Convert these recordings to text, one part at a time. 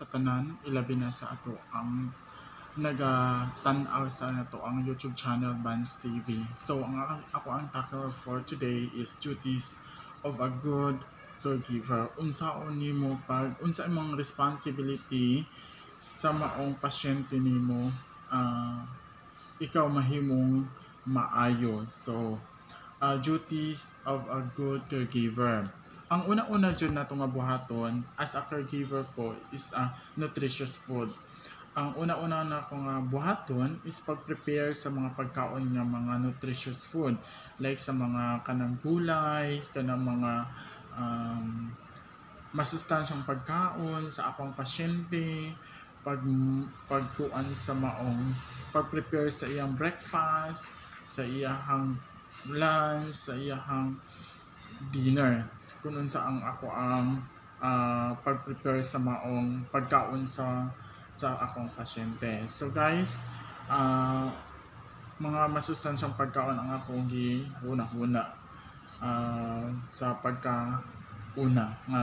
sa tanan, ilabi na sa ato ang naga-tan-aw sa ato ang YouTube channel Vans TV. So ako ang tackle for today is duties of a good caregiver. Unsaon nimo unsa imong responsibility sa maong pasyente nimo, ikaw mahimong maayo. So duties of a good caregiver. Ang una-una dyan na itong buhaton as a caregiver po is nutritious food. Ang una-una na akong buhaton is pag-prepare sa mga pagkaon nga mga nutritious food. Like sa mga kanang gulay, kanang mga masustansyang pagkaon sa akong pasyente, pagkuan sa maong, pag-prepare sa iyang breakfast, sa iyang lunch, sa iyang dinner. Kung unsa ang ako ang pag-prepare sa maong pagkaon sa akong pasyente. So guys, mga masustansyang pagkaon ang akong gihuna-huna sa pagkauna nga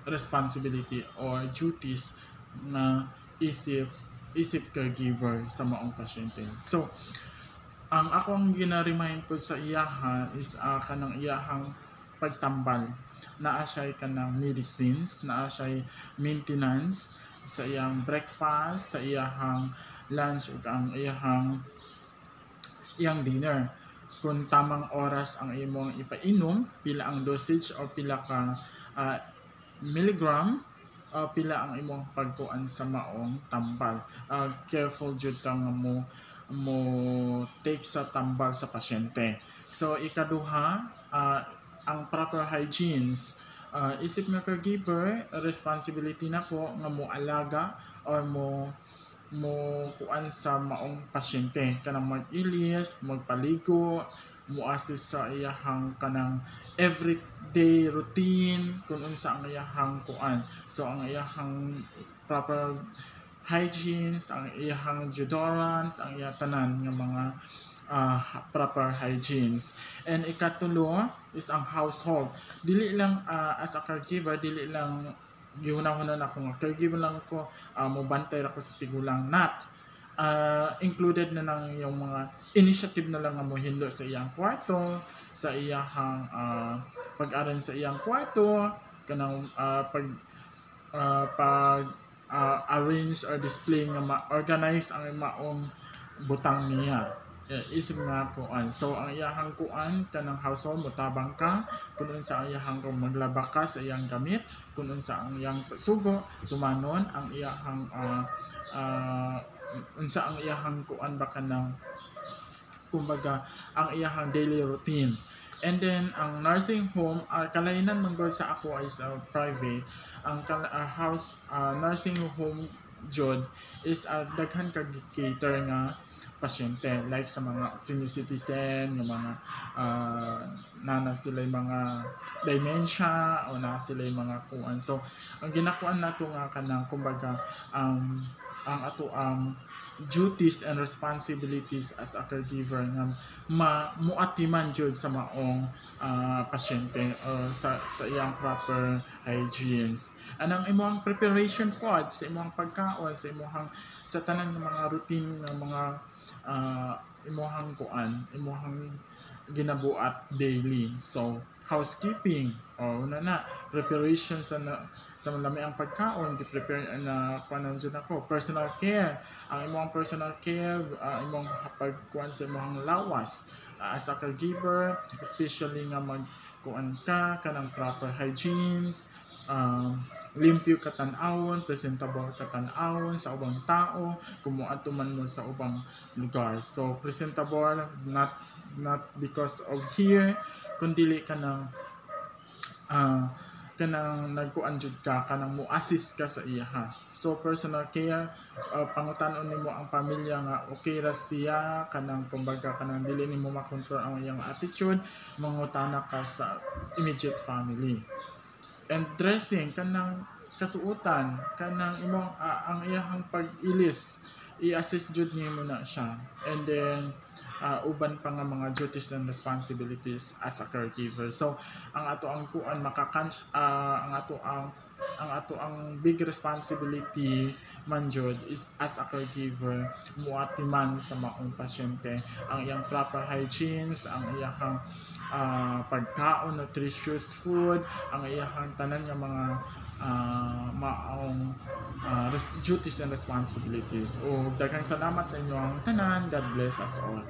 responsibility or duties na isip caregiver sa maong pasyente. So ang akong gina-remind po sa iyaha is kanang iyahang pagtambal. Naa siya kanang medicines, naa siya maintenance sa iyang breakfast, sa iyang lunch ug ang iyang dinner. Kung tamang oras ang imong ipainom, pila ang dosage o pila ka milligram, pila ang imong pagkuan sa maong tambal. Careful jud ka nga mo take sa tambal sa pasyente. So ikaduha, ang proper hygienes. Isip nga caregiver, responsibility na ko nga mo alaga or mo kuan sa maong pasyente, kanang mag-ilis, magpaligo, mo assist sa iyahang kanang everyday routine kung unsa ang iyahang kuan. So ang iyahang proper hygienes, ang iyahang deodorant, ang iyang tanan nga mga proper hygienes. And ikatulo is ang household. Dili lang as a caregiver, dili lang gihuna-huna na ako nga caregiver lang ko, mobantay ra ko sa tigulang, not included na lang yung mga initiative na lang nga mohinlo sa iyang kwarto, sa iyang pag-aran sa iyang kwarto, kanang arrange or display nga ma-organize ang maong butang niya. Isip nga kuan. So ang iyahang kuan kanang household, mutabang ka kung unsa ang iyahang maglaba ka sa iyang gamit, kung unsa ang iyang sugo, tumanon ang iyahang unsa ang iyahang kuan ba kanang kumbaga ang iyahang daily routine. And then ang nursing home, kalainan man gud sa ako is private. Ang nursing home jud is daghan ka cater nga pasyente, like sa mga senior citizen, yung mga nana sila yung mga dementia o na sila yung mga kuan. So ang ginakuan nato nga kanang kumbaga ang ato ang duties and responsibilities as a caregiver nga muatiman jud sa maong pasyente o sa iyang proper hygienes. Anang imong preparation pod sa imong pagkaon, sa tanan ng mga routine ng mga imuhang kuan, imuhang ginabuat daily. So housekeeping o preparation sa malami ang pagkaon, gi-prepare na kuanan jud ako. Personal care, ang imong personal care, imong pagkuan sa imong lawas as a caregiver, especially nga magkuan ka kanang proper hygienes, limpyo katan-awon, presentable katan-awon sa ubang tao, kumuadto man mo sa ubang lugar. So presentable not because of here, kundi kanang nagkuan jud ka, kanang mo assist ka sa iyaha. So personal care, pangutan-on nimo ang pamilya nga okay ra siya, kanang kumbaga kanang dili nimo makontrol ang iyang attitude, mangutana ka sa immediate family. And dressing, kanang kasuotan, kanang imong ang iyahang pag-ilis, i-assist jud nimo na siya. And then uban pa nga mga duties and responsibilities as a caregiver. So ang ato ang kuan ang ato ang ang big responsibility man jud is as a caregiver muatiman sa maong pasyente ang iyang proper hygienes, ang iyang pagkaon, nutritious food, ang iyang tanan nga mga maong duties and responsibilities. O daghang salamat sa inyong tanan. God bless us all.